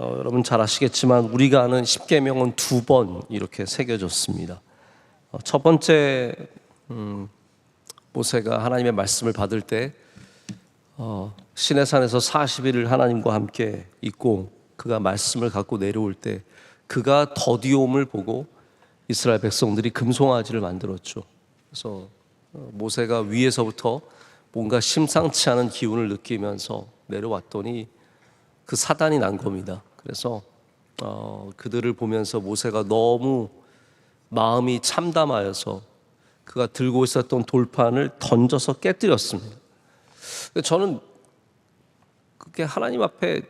여러분 잘 아시겠지만 우리가 아는 십계명은 2번 이렇게 새겨졌습니다. 첫 번째 모세가 하나님의 말씀을 받을 때 시내산에서 40일을 하나님과 함께 있고 그가 말씀을 갖고 내려올 때 그가 더디움을 보고 이스라엘 백성들이 금송아지를 만들었죠. 그래서 모세가 위에서부터 뭔가 심상치 않은 기운을 느끼면서 내려왔더니 그 사단이 난 겁니다. 그래서 그들을 보면서 모세가 너무 마음이 참담하여서 그가 들고 있었던 돌판을 던져서 깨뜨렸습니다. 저는 그게 하나님 앞에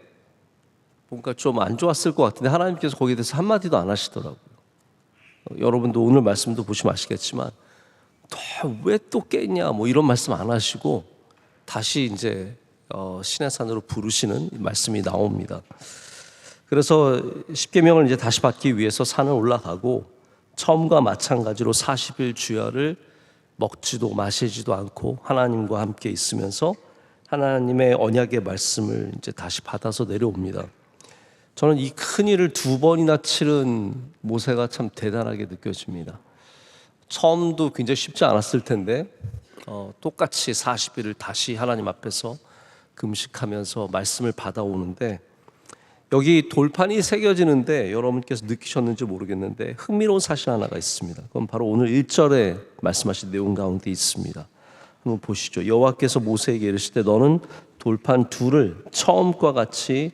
뭔가 좀 안 좋았을 것 같은데 하나님께서 거기에 대해서 한마디도 안 하시더라고요. 여러분도 오늘 말씀도 보시면 아시겠지만 왜 또 깼냐 뭐 이런 말씀 안 하시고 다시 이제 시내산으로 부르시는 말씀이 나옵니다. 그래서 십계명을 이제 다시 받기 위해서 산을 올라가고 처음과 마찬가지로 40일 주야를 먹지도 마시지도 않고 하나님과 함께 있으면서 하나님의 언약의 말씀을 이제 다시 받아서 내려옵니다. 저는 이 큰 일을 2번이나 치른 모세가 참 대단하게 느껴집니다. 처음도 굉장히 쉽지 않았을 텐데 똑같이 40일을 다시 하나님 앞에서 금식하면서 말씀을 받아오는데 여기 돌판이 새겨지는데 여러분께서 느끼셨는지 모르겠는데 흥미로운 사실 하나가 있습니다. 그건 바로 오늘 1절에 말씀하신 내용 가운데 있습니다. 한번 보시죠. 여호와께서 모세에게 이르시되 너는 돌판 둘을 처음과 같이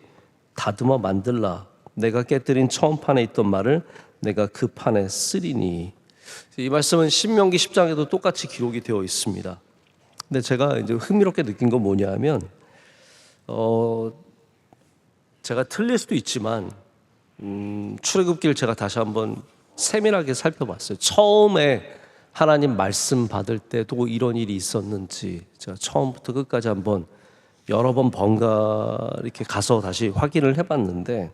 다듬어 만들라. 내가 깨뜨린 처음 판에 있던 말을 내가 그 판에 쓰리니. 이 말씀은 신명기 10장에도 똑같이 기록이 되어 있습니다. 근데 제가 이제 흥미롭게 느낀 건 뭐냐면 제가 틀릴 수도 있지만 출애굽기를 제가 다시 한번 세밀하게 살펴봤어요. 처음에 하나님 말씀 받을 때도 이런 일이 있었는지 제가 처음부터 끝까지 한번 여러 번 번갈아 이렇게 가서 다시 확인을 해봤는데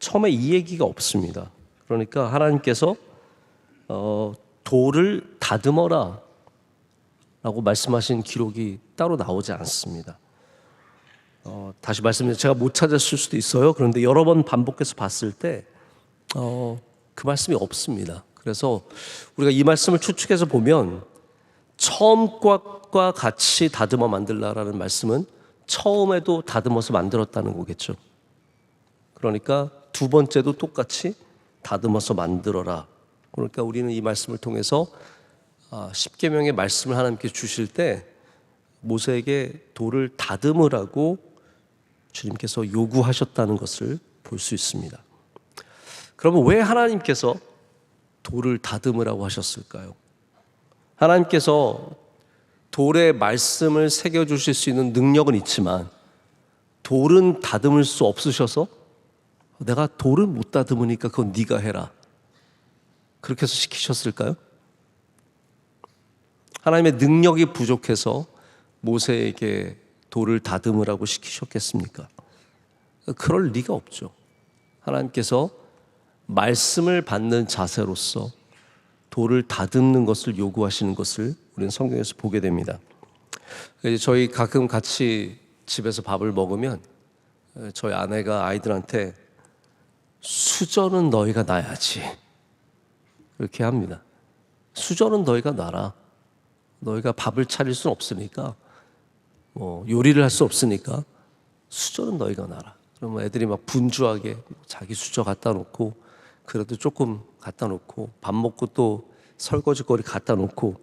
처음에 이 얘기가 없습니다. 그러니까 하나님께서 돌을 다듬어라 라고 말씀하신 기록이 따로 나오지 않습니다. 다시 말씀드리면 제가 못 찾았을 수도 있어요. 그런데 여러 번 반복해서 봤을 때 그 말씀이 없습니다. 그래서 우리가 이 말씀을 추측해서 보면 처음과 같이 다듬어 만들라라는 말씀은 처음에도 다듬어서 만들었다는 거겠죠. 그러니까 2번째도 똑같이 다듬어서 만들어라. 그러니까 우리는 이 말씀을 통해서 십계명의 말씀을 하나님께 주실 때 모세에게 돌을 다듬으라고 주님께서 요구하셨다는 것을 볼 수 있습니다. 그러면 왜 하나님께서 돌을 다듬으라고 하셨을까요? 하나님께서 돌에 말씀을 새겨주실 수 있는 능력은 있지만 돌은 다듬을 수 없으셔서 내가 돌을 못 다듬으니까 그건 네가 해라 그렇게 해서 시키셨을까요? 하나님의 능력이 부족해서 모세에게 돌을 다듬으라고 시키셨겠습니까? 그럴 리가 없죠. 하나님께서 말씀을 받는 자세로서 돌을 다듬는 것을 요구하시는 것을 우리는 성경에서 보게 됩니다. 저희 가끔 같이 집에서 밥을 먹으면 저희 아내가 아이들한테 수저는 너희가 놔야지 이렇게 합니다. 수저는 너희가 놔라. 너희가 밥을 차릴 수는 없으니까 요리를 할 수 없으니까 수저는 너희가 놔라. 그러면 애들이 막 분주하게 자기 수저 갖다 놓고 그래도 조금 갖다 놓고 밥 먹고 또 설거지거리 갖다 놓고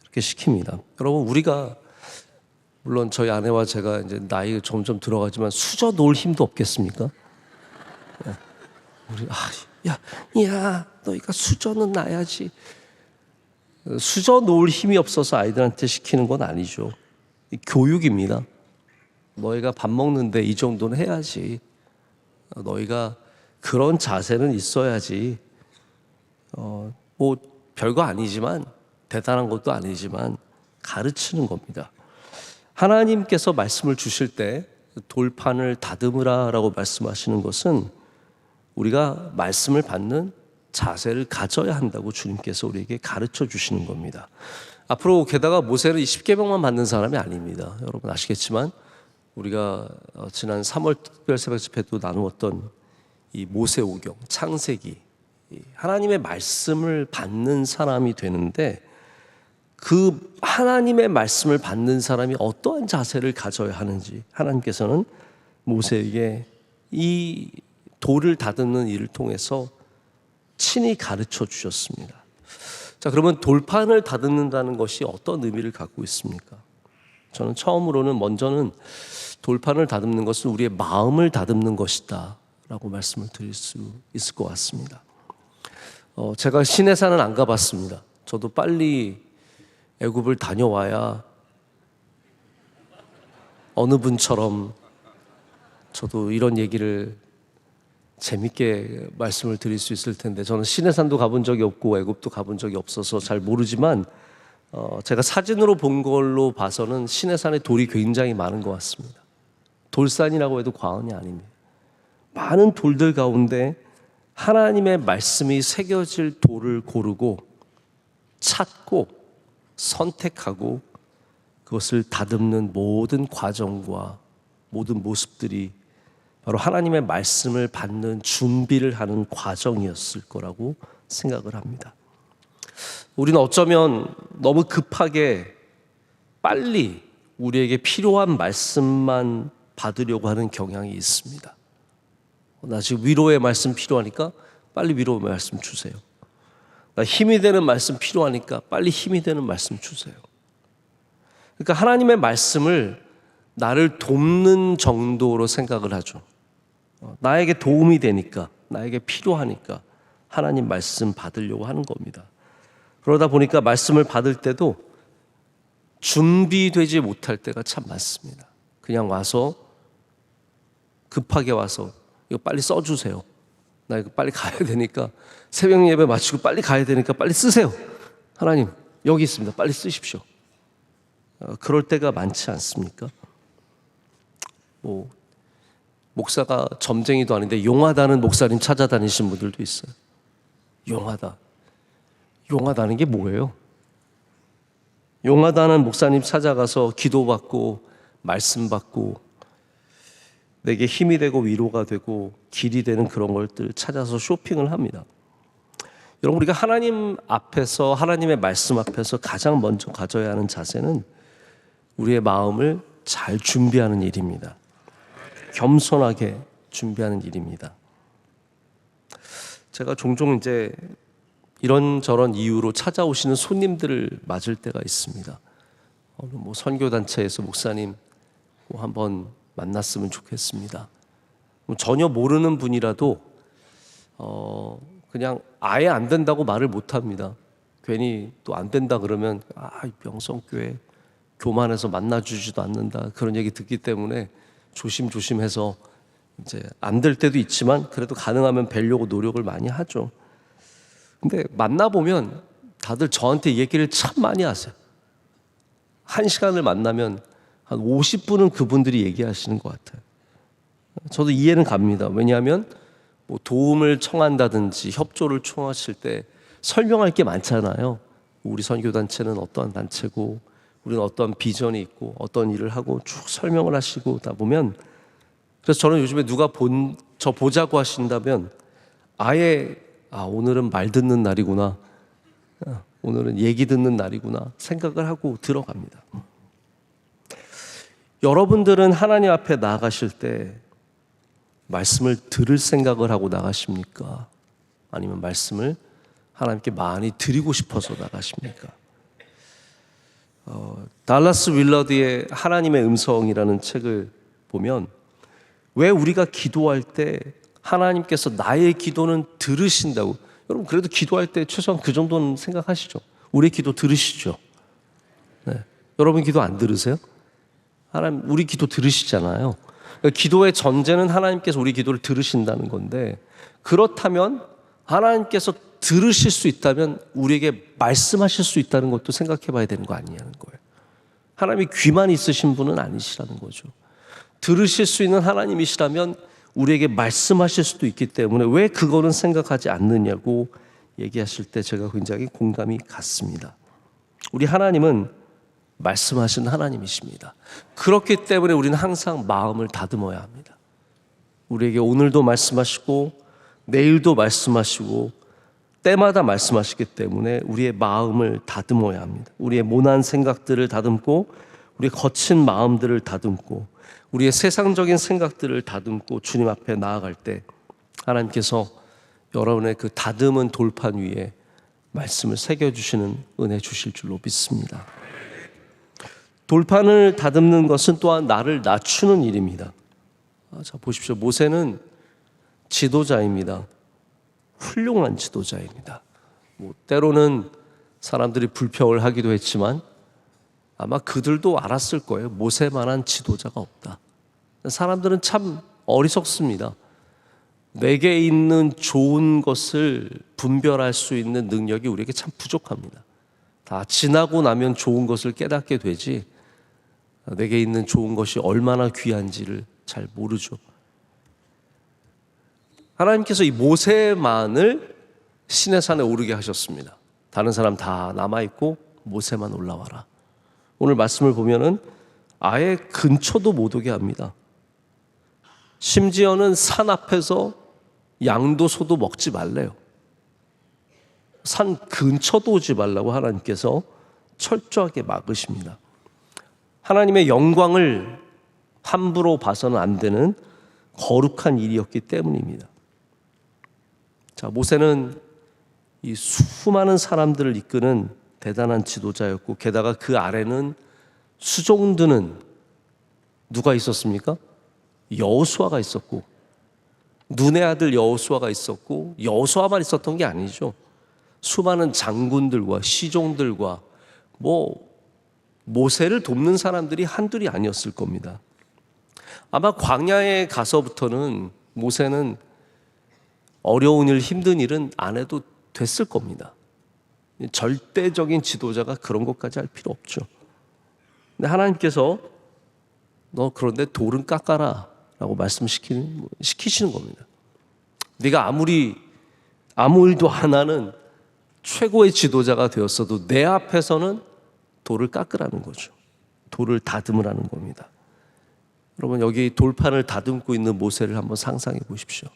이렇게 시킵니다. 여러분 우리가 물론 저희 아내와 제가 이제 나이가 점점 들어가지만 수저 놓을 힘도 없겠습니까? 우리 야 너희가 수저는 놔야지. 수저 놓을 힘이 없어서 아이들한테 시키는 건 아니죠. 교육입니다. 너희가 밥 먹는데 이 정도는 해야지. 너희가 그런 자세는 있어야지. 뭐 별거 아니지만 대단한 것도 아니지만 가르치는 겁니다. 하나님께서 말씀을 주실 때 돌판을 다듬으라라고 말씀하시는 것은 우리가 말씀을 받는 자세를 가져야 한다고 주님께서 우리에게 가르쳐 주시는 겁니다. 앞으로 게다가 모세는 이 십계명만 받는 사람이 아닙니다. 여러분 아시겠지만 우리가 지난 3월 특별 새벽 집회 도 나누었던 이 모세오경, 창세기, 하나님의 말씀을 받는 사람이 되는데 그 하나님의 말씀을 받는 사람이 어떠한 자세를 가져야 하는지 하나님께서는 모세에게 이 돌을 다듬는 일을 통해서 친히 가르쳐 주셨습니다. 자, 그러면 돌판을 다듬는다는 것이 어떤 의미를 갖고 있습니까? 저는 처음으로는 먼저는 돌판을 다듬는 것은 우리의 마음을 다듬는 것이다 라고 말씀을 드릴 수 있을 것 같습니다. 제가 시내산은 안 가봤습니다. 저도 빨리 애굽을 다녀와야 어느 분처럼 저도 이런 얘기를 재밌게 말씀을 드릴 수 있을 텐데, 저는 시내산도 가본 적이 없고 애굽도 가본 적이 없어서 잘 모르지만 제가 사진으로 본 걸로 봐서는 시내산에 돌이 굉장히 많은 것 같습니다. 돌산이라고 해도 과언이 아닙니다. 많은 돌들 가운데 하나님의 말씀이 새겨질 돌을 고르고 찾고 선택하고 그것을 다듬는 모든 과정과 모든 모습들이 바로 하나님의 말씀을 받는 준비를 하는 과정이었을 거라고 생각을 합니다. 우리는 어쩌면 너무 급하게 빨리 우리에게 필요한 말씀만 받으려고 하는 경향이 있습니다. 나 지금 위로의 말씀 필요하니까 빨리 위로의 말씀 주세요. 나 힘이 되는 말씀 필요하니까 빨리 힘이 되는 말씀 주세요. 그러니까 하나님의 말씀을 나를 돕는 정도로 생각을 하죠. 나에게 도움이 되니까, 나에게 필요하니까 하나님 말씀 받으려고 하는 겁니다. 그러다 보니까 말씀을 받을 때도 준비되지 못할 때가 참 많습니다. 그냥 와서 급하게 와서 이거 빨리 써주세요. 나 이거 빨리 가야 되니까, 새벽 예배 마치고 빨리 가야 되니까 빨리 쓰세요. 하나님 여기 있습니다. 빨리 쓰십시오. 그럴 때가 많지 않습니까? 목사가 점쟁이도 아닌데 용하다는 목사님 찾아다니신 분들도 있어요. 용하다는 게 뭐예요? 용하다는 목사님 찾아가서 기도받고 말씀 받고 내게 힘이 되고 위로가 되고 길이 되는 그런 것들 찾아서 쇼핑을 합니다. 여러분, 우리가 하나님 앞에서, 하나님의 말씀 앞에서 가장 먼저 가져야 하는 자세는 우리의 마음을 잘 준비하는 일입니다. 겸손하게 준비하는 일입니다. 제가 종종 이제 이런저런 이유로 찾아오시는 손님들을 맞을 때가 있습니다. 선교단체에서 목사님 한번 만났으면 좋겠습니다. 전혀 모르는 분이라도 그냥 아예 안 된다고 말을 못 합니다. 괜히 또 안 된다 그러면 명성교회 교만해서 만나주지도 않는다 그런 얘기 듣기 때문에 조심조심해서 이제 안 될 때도 있지만 그래도 가능하면 뵈려고 노력을 많이 하죠. 근데 만나보면 다들 저한테 얘기를 참 많이 하세요. 1시간을 만나면 한 50분은 그분들이 얘기하시는 것 같아요. 저도 이해는 갑니다. 왜냐하면 도움을 청한다든지 협조를 청하실 때 설명할 게 많잖아요. 우리 선교단체는 어떠한 단체고 우리는 어떠한 비전이 있고 어떤 일을 하고 쭉 설명을 하시고 다 보면, 그래서 저는 요즘에 누가 저 보자고 하신다면 아예 오늘은 말 듣는 날이구나, 오늘은 얘기 듣는 날이구나 생각을 하고 들어갑니다. 여러분들은 하나님 앞에 나아가실 때 말씀을 들을 생각을 하고 나가십니까? 아니면 말씀을 하나님께 많이 드리고 싶어서 나가십니까? 달라스 윌러드의 하나님의 음성이라는 책을 보면 왜 우리가 기도할 때 하나님께서 나의 기도는 들으신다고, 여러분 그래도 기도할 때 최소한 그 정도는 생각하시죠? 우리 기도 들으시죠? 네. 여러분 기도 안 들으세요? 하나님 우리 기도 들으시잖아요. 그러니까 기도의 전제는 하나님께서 우리 기도를 들으신다는 건데, 그렇다면 하나님께서 들으실 수 있다면 우리에게 말씀하실 수 있다는 것도 생각해 봐야 되는 거 아니냐는 거예요. 하나님이 귀만 있으신 분은 아니시라는 거죠. 들으실 수 있는 하나님이시라면 우리에게 말씀하실 수도 있기 때문에 왜 그거는 생각하지 않느냐고 얘기하실 때 제가 굉장히 공감이 갔습니다. 우리 하나님은 말씀하신 하나님이십니다. 그렇기 때문에 우리는 항상 마음을 다듬어야 합니다. 우리에게 오늘도 말씀하시고 내일도 말씀하시고 때마다 말씀하시기 때문에 우리의 마음을 다듬어야 합니다. 우리의 모난 생각들을 다듬고 우리의 거친 마음들을 다듬고 우리의 세상적인 생각들을 다듬고 주님 앞에 나아갈 때 하나님께서 여러분의 그 다듬은 돌판 위에 말씀을 새겨주시는 은혜 주실 줄로 믿습니다. 돌판을 다듬는 것은 또한 나를 낮추는 일입니다. 자, 보십시오. 모세는 지도자입니다. 훌륭한 지도자입니다. 때로는 사람들이 불평을 하기도 했지만 아마 그들도 알았을 거예요. 모세만한 지도자가 없다. 사람들은 참 어리석습니다. 내게 있는 좋은 것을 분별할 수 있는 능력이 우리에게 참 부족합니다. 다 지나고 나면 좋은 것을 깨닫게 되지 내게 있는 좋은 것이 얼마나 귀한지를 잘 모르죠. 하나님께서 이 모세만을 시내산에 오르게 하셨습니다. 다른 사람 다 남아있고 모세만 올라와라. 오늘 말씀을 보면은 아예 근처도 못 오게 합니다. 심지어는 산 앞에서 양도 소도 먹지 말래요. 산 근처도 오지 말라고 하나님께서 철저하게 막으십니다. 하나님의 영광을 함부로 봐서는 안 되는 거룩한 일이었기 때문입니다. 자, 모세는 이 수많은 사람들을 이끄는 대단한 지도자였고 게다가 그 아래는 수종드는 누가 있었습니까? 여호수아가 있었고 눈의 아들 여호수아가 있었고 여호수아만 있었던 게 아니죠. 수많은 장군들과 시종들과 모세를 돕는 사람들이 한둘이 아니었을 겁니다. 아마 광야에 가서부터는 모세는 어려운 일, 힘든 일은 안 해도 됐을 겁니다. 절대적인 지도자가 그런 것까지 할 필요 없죠. 근데 하나님께서 너 그런데 돌은 깎아라 라고 시키시는 겁니다. 네가 아무 일도 안 하는 최고의 지도자가 되었어도 내 앞에서는 돌을 깎으라는 거죠. 돌을 다듬으라는 겁니다. 여러분, 여기 돌판을 다듬고 있는 모세를 한번 상상해 보십시오.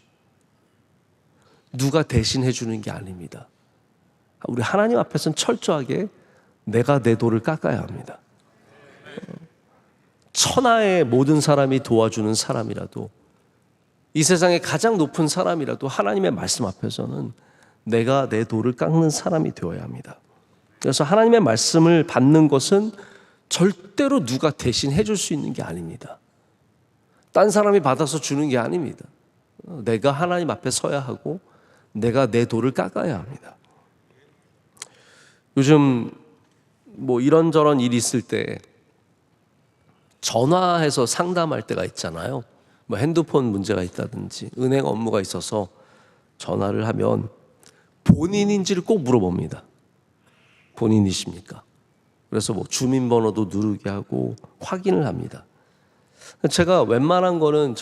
누가 대신해 주는 게 아닙니다. 우리 하나님 앞에서는 철저하게 내가 내 돌을 깎아야 합니다. 천하의 모든 사람이 도와주는 사람이라도 이 세상의 가장 높은 사람이라도 하나님의 말씀 앞에서는 내가 내 돌을 깎는 사람이 되어야 합니다. 그래서 하나님의 말씀을 받는 것은 절대로 누가 대신 해줄 수 있는 게 아닙니다. 딴 사람이 받아서 주는 게 아닙니다. 내가 하나님 앞에 서야 하고 내가 내 돌을 깎아야 합니다. 요즘 이런저런 일이 있을 때 전화해서 상담할 때가 있잖아요. 핸드폰 문제가 있다든지 은행 업무가 있어서 전화를 하면 본인인지를 꼭 물어봅니다. 본인이십니까? 그래서 주민번호도 누르게 하고 확인을 합니다. 제가 웬만한 거는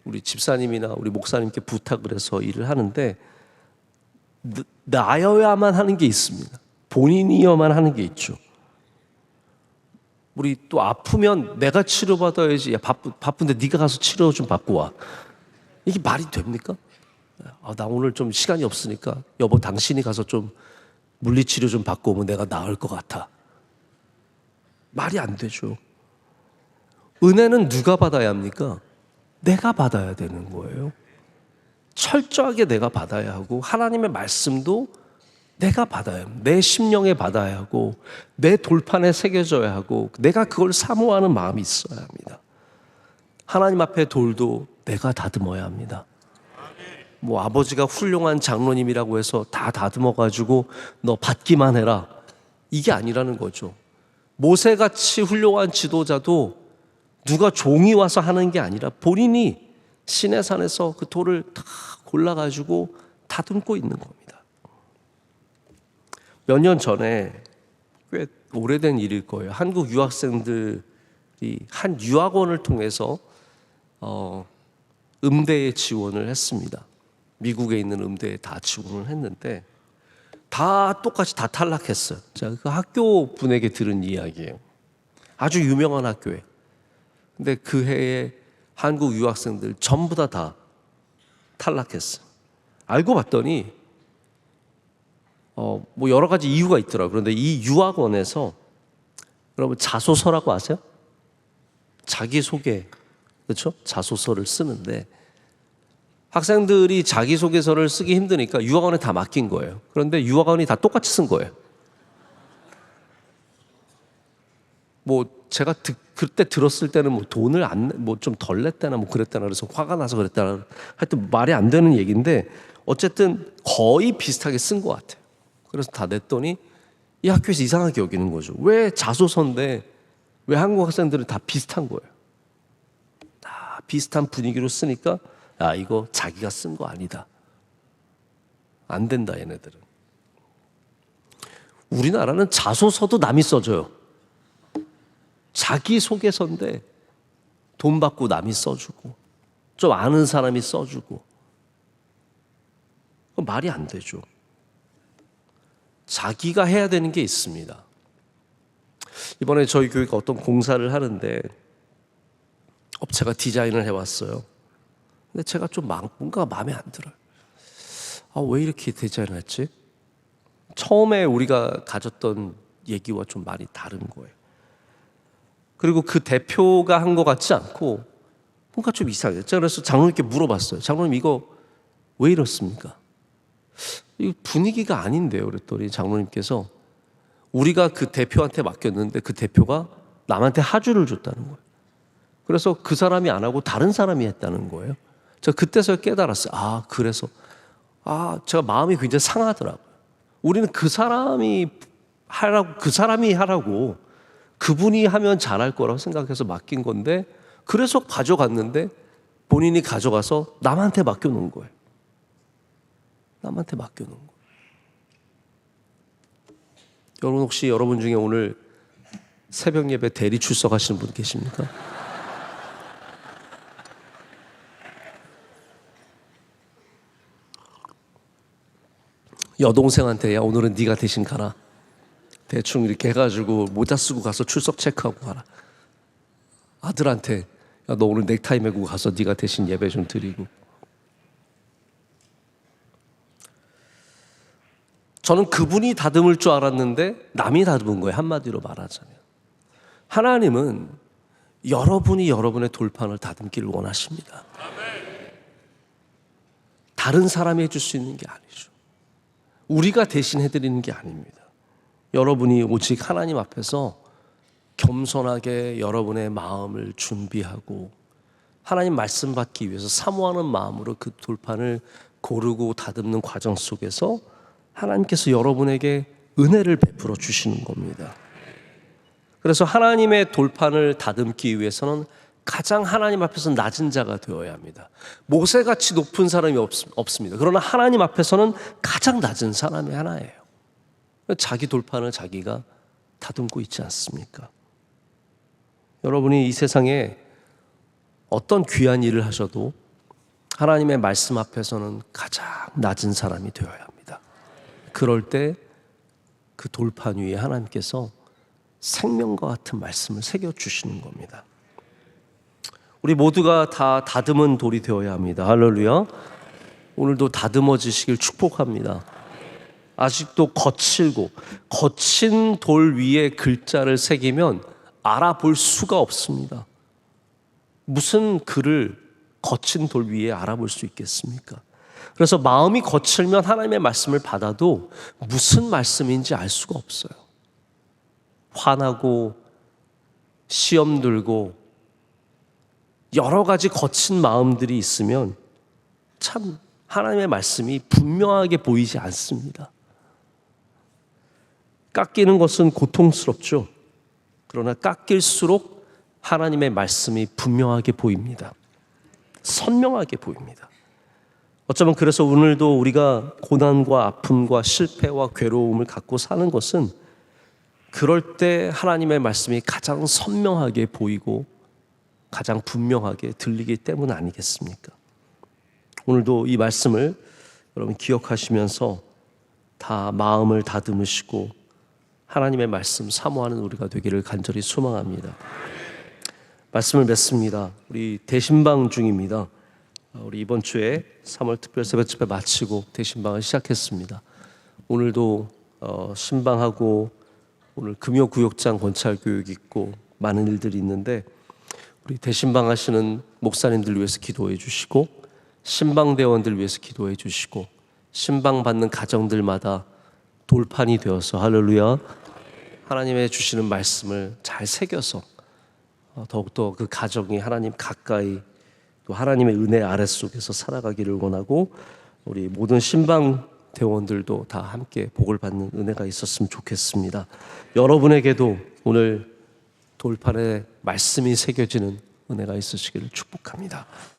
우리 집사님이나 우리 목사님께 부탁을 해서 일을 하는데 나여야만 하는 게 있습니다. 본인이어만 하는 게 있죠. 우리 또 아프면 내가 치료받아야지. 야, 바쁜데 네가 가서 치료 좀 받고 와. 이게 말이 됩니까? 나 오늘 좀 시간이 없으니까 여보 당신이 가서 좀 물리치료 좀 받고 오면 내가 나을 것 같아. 말이 안 되죠. 은혜는 누가 받아야 합니까? 내가 받아야 되는 거예요. 철저하게 내가 받아야 하고 하나님의 말씀도 내가 받아야 합니다. 내 심령에 받아야 하고 내 돌판에 새겨져야 하고 내가 그걸 사모하는 마음이 있어야 합니다. 하나님 앞에 돌도 내가 다듬어야 합니다. 아버지가 훌륭한 장로님이라고 해서 다 다듬어가지고 너 받기만 해라, 이게 아니라는 거죠. 모세같이 훌륭한 지도자도 누가 종이 와서 하는 게 아니라 본인이 시내산에서 그 돌을 다 골라가지고 다듬고 있는 겁니다. 몇 년 전에, 꽤 오래된 일일 거예요. 한국 유학생들이 한 유학원을 통해서 음대에 지원을 했습니다. 미국에 있는 음대에 다 지원을 했는데 다 똑같이 다 탈락했어요. 제가 그 학교 분에게 들은 이야기예요. 아주 유명한 학교에. 근데 그 해에 한국 유학생들 전부 다 탈락했어요. 알고 봤더니 뭐 여러 가지 이유가 있더라고요. 그런데 이 유학원에서, 여러분 자소서라고 아세요? 자기소개, 그렇죠? 자소서를 쓰는데 학생들이 자기소개서를 쓰기 힘드니까 유학원에 다 맡긴 거예요. 그런데 유학원이 다 똑같이 쓴 거예요. 뭐 제가 그때 들었을 때는 뭐 돈을 뭐 좀 덜 냈다나 뭐 그랬다나 그래서 화가 나서 그랬다나 하여튼 말이 안 되는 얘기인데 어쨌든 거의 비슷하게 쓴 것 같아요. 그래서 다 냈더니 이 학교에서 이상하게 여기는 거죠. 왜 자소서인데 왜 한국 학생들은 다 비슷한 거예요. 다 비슷한 분위기로 쓰니까 이거 자기가 쓴 거 아니다. 안 된다 얘네들은. 우리나라는 자소서도 남이 써줘요. 자기소개서인데 돈 받고 남이 써주고 좀 아는 사람이 써주고 말이 안 되죠. 자기가 해야 되는 게 있습니다. 이번에 저희 교회가 어떤 공사를 하는데 업체가 디자인을 해왔어요. 근데 제가 좀 뭔가 마음에 안 들어요. 왜 이렇게 디자인을 했지? 처음에 우리가 가졌던 얘기와 좀 많이 다른 거예요. 그리고 그 대표가 한 것 같지 않고 뭔가 좀 이상해요. 제가 그래서 장로님께 물어봤어요. 장로님 이거 왜 이렇습니까? 이 분위기가 아닌데요. 그랬더니 장로님께서 우리가 그 대표한테 맡겼는데 그 대표가 남한테 하주를 줬다는 거예요. 그래서 그 사람이 안 하고 다른 사람이 했다는 거예요. 제가 그때서야 깨달았어요. 그래서 제가 마음이 굉장히 상하더라고요. 우리는 그 사람이 하라고 그분이 하면 잘할 거라고 생각해서 맡긴 건데 그래서 가져갔는데 본인이 가져가서 남한테 맡겨놓은 거예요. 남한테 맡겨놓은 거예요. 여러분 혹시 여러분 중에 오늘 새벽 예배 대리 출석하시는 분 계십니까? 여동생한테 오늘은 네가 대신 가라. 대충 이렇게 해가지고 모자 쓰고 가서 출석 체크하고 가라. 아들한테 너 오늘 넥타이 메고 가서 네가 대신 예배 좀 드리고. 저는 그분이 다듬을 줄 알았는데 남이 다듬은 거예요. 한마디로 말하자면 하나님은 여러분이 여러분의 돌판을 다듬기를 원하십니다. 다른 사람이 해줄 수 있는 게 아니죠. 우리가 대신 해드리는 게 아닙니다. 여러분이 오직 하나님 앞에서 겸손하게 여러분의 마음을 준비하고 하나님 말씀 받기 위해서 사모하는 마음으로 그 돌판을 고르고 다듬는 과정 속에서 하나님께서 여러분에게 은혜를 베풀어 주시는 겁니다. 그래서 하나님의 돌판을 다듬기 위해서는 가장 하나님 앞에서 낮은 자가 되어야 합니다. 모세같이 높은 사람이 없습니다. 그러나 하나님 앞에서는 가장 낮은 사람이 하나예요. 자기 돌판을 자기가 다듬고 있지 않습니까? 여러분이 이 세상에 어떤 귀한 일을 하셔도 하나님의 말씀 앞에서는 가장 낮은 사람이 되어야 합니다. 그럴 때 그 돌판 위에 하나님께서 생명과 같은 말씀을 새겨주시는 겁니다. 우리 모두가 다 다듬은 돌이 되어야 합니다. 할렐루야. 오늘도 다듬어지시길 축복합니다. 아직도 거칠고 거친 돌 위에 글자를 새기면 알아볼 수가 없습니다. 무슨 글을 거친 돌 위에 알아볼 수 있겠습니까? 그래서 마음이 거칠면 하나님의 말씀을 받아도 무슨 말씀인지 알 수가 없어요. 화나고 시험 들고 여러 가지 거친 마음들이 있으면 참 하나님의 말씀이 분명하게 보이지 않습니다. 깎이는 것은 고통스럽죠. 그러나 깎일수록 하나님의 말씀이 분명하게 보입니다. 선명하게 보입니다. 어쩌면 그래서 오늘도 우리가 고난과 아픔과 실패와 괴로움을 갖고 사는 것은 그럴 때 하나님의 말씀이 가장 선명하게 보이고 가장 분명하게 들리기 때문 아니겠습니까? 오늘도 이 말씀을 여러분 기억하시면서 다 마음을 다듬으시고 하나님의 말씀 사모하는 우리가 되기를 간절히 소망합니다. 말씀을 맺습니다. 우리 대신방 중입니다. 우리 이번 주에 3월 특별 새벽 집회 마치고 대신방을 시작했습니다. 오늘도 신방하고 오늘 금요구역장 권찰 교육 있고 많은 일들이 있는데 우리 대신방 하시는 목사님들 위해서 기도해 주시고 신방대원들 위해서 기도해 주시고 신방 받는 가정들마다 돌판이 되어서 할렐루야 하나님의 주시는 말씀을 잘 새겨서 더욱더 그 가정이 하나님 가까이 또 하나님의 은혜 아랫속에서 살아가기를 원하고 우리 모든 신방 대원들도 다 함께 복을 받는 은혜가 있었으면 좋겠습니다. 여러분에게도 오늘 돌판에 말씀이 새겨지는 은혜가 있으시기를 축복합니다.